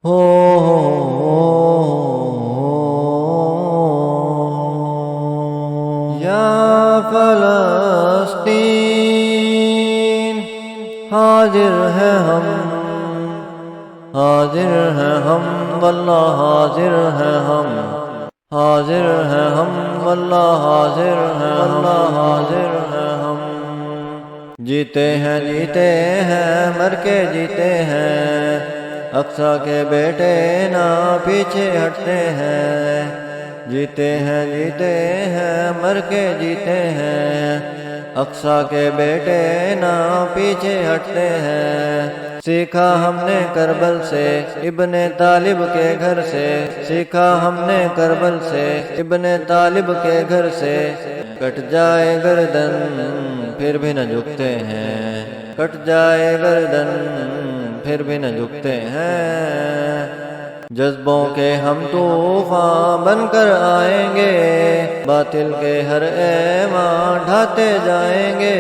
ہو یا فلسطین حاضر ہیں ہم، حاضر ہیں ہم واللہ، حاضر ہیں ہم، حاضر ہیں ہم واللہ، حاضر ہیں واللہ، حاضر ہیں ہم۔ جیتے ہیں جیتے ہیں مر کے جیتے ہیں، اقصیٰ کے بیٹے نہ پیچھے ہٹتے ہیں۔ جیتے ہیں جیتے ہیں مر کے جیتے ہیں، اقصیٰ کے بیٹے نہ پیچھے ہٹتے ہیں۔ سیکھا ہم نے کربل سے ابن طالب کے گھر سے، سیکھا ہم نے کربل سے ابن طالب کے گھر سے۔ کٹ جائے گردن پھر بھی نہ جھکتے ہیں، کٹ جائے گردن پھر بھی نہ جھکتے ہیں۔ جذبوں کے ہم طوفان بن کر آئیں گے، باطل کے ہر ایمان ڈھاتے جائیں گے۔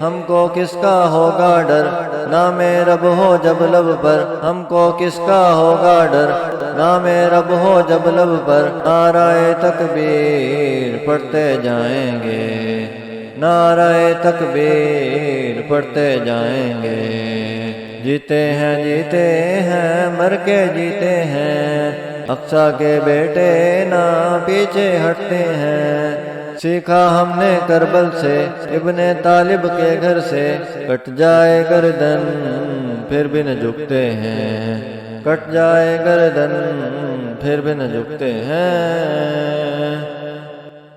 ہم کو کس کا ہوگا ڈر، نام رب ہو جب لب پر، ہم کو کس کا ہوگا ڈر، نام رب ہو جب لب پر۔ نعرہ تکبیر پڑھتے جائیں گے، نعرہ تکبیر پڑھتے جائیں گے۔ جیتے ہیں جیتے ہیں مر کے جیتے ہیں، اقصیٰ کے بیٹے نہ پیچھے ہٹتے ہیں۔ سیکھا ہم نے کربل سے ابن طالب کے گھر سے، کٹ جائے گردن پھر بھی نہ جھکتے ہیں، کٹ جائے گردن پھر بھی نہ جھکتے ہیں۔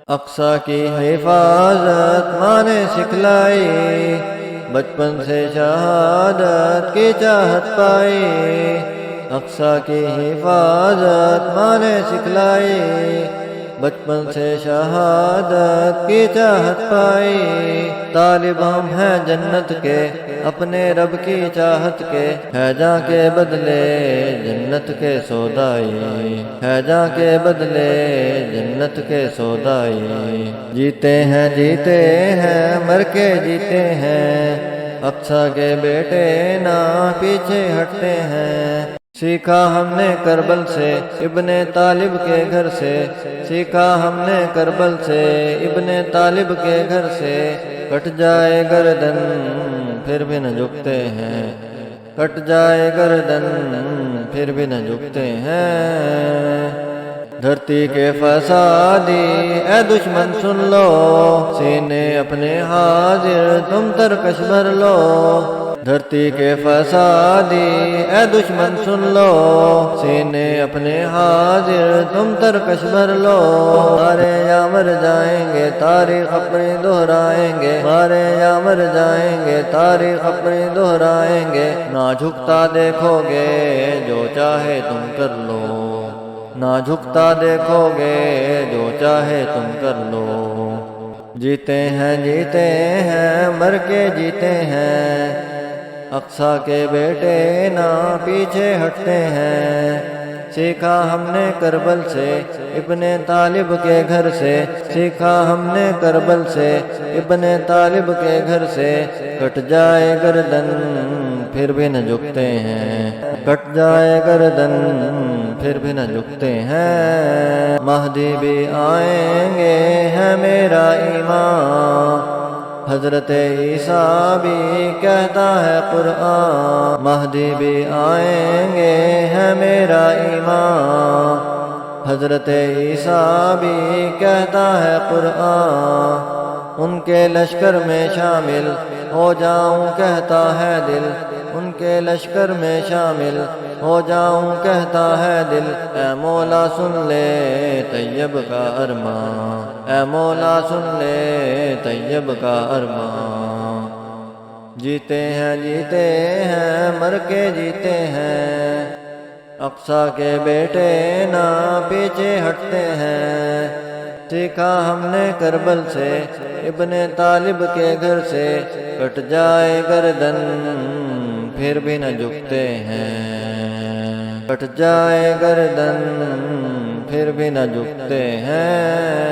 اقصیٰ کی حفاظت ماں نے سکھلائی، بچپن سے شہادت کی چاہت پائی۔ اقصیٰ کی حفاظت ماں نے سکھلائی، بچپن سے شہادت کی چاہت پائی۔ طالب ہم ہیں جنت کے اپنے رب کی چاہت کے، ہے جاں کے بدلے جنت کے سودائی، ہے جاں کے بدلے جنت کے سودائی۔ جیتے ہیں جیتے ہیں مر کے جیتے ہیں، اقصیٰ کے بیٹے نہ پیچھے ہٹتے ہیں۔ سیکھا ہم نے کربل سے ابن طالب کے گھر سے، سیکھا ہم نے کربل سے ابن طالب کے گھر سے۔ کٹ جائے گردن پھر بھی نہ جھکتے ہیں، کٹ جائے گردن پھر بھی نہ جھکتے ہیں۔ دھرتی کے فسادی اے دشمن سن لو، سینے اپنے حاضر تم ترکش بھر لو۔ دھرتی کے فسادی اے دشمن سن لو، سینے اپنے حاضر تم ترکش بھر لو۔ مارے یا مر جائیں گے تاریخ اپنی دہرائیں گے، مارے یا مر جائیں گے تاریخ اپنی دہرائیں گے۔ نہ جھکتا دیکھو گے جو چاہے تم کر لو، نہ جھکتا دیکھو گے جو چاہے تم کر لو۔ جیتے ہیں جیتے ہیں مر کے جیتے ہیں، اقصیٰ کے بیٹے نہ پیچھے ہٹتے ہیں۔ سیکھا ہم نے کربل سے ابن طالب کے گھر سے، سیکھا ہم نے کربل سے ابن طالب کے گھر سے۔ کٹ جائے گردن پھر بھی نہ جھکتے ہیں، کٹ جائے گردن پھر بھی نہ جھکتے ہیں۔ مہدی بھی آئیں گے ہے میرا ایمان، حضرت عیسیٰ بھی کہتا ہے قرآن۔ مہدی بھی آئیں گے ہے میرا ایمان، حضرت عیسیٰ بھی کہتا ہے قرآن۔ ان کے لشکر میں شامل ہو جاؤں کہتا ہے دل، ان کے لشکر میں شامل ہو جاؤں کہتا ہے دل۔ اے مولا سن لے طیب کا ارمان، اے مولا سن لے طیب کا ارمان۔ جیتے ہیں جیتے ہیں مر کے جیتے ہیں، اقصیٰ کے بیٹے نہ پیچھے ہٹتے ہیں۔ سیکھا ہم نے کربل سے ابن طالب کے گھر سے، کٹ جائے گردن پھر بھی نہ جھکتے ہیں، کٹ جائے گردن پھر بھی نہ جھکتے ہیں۔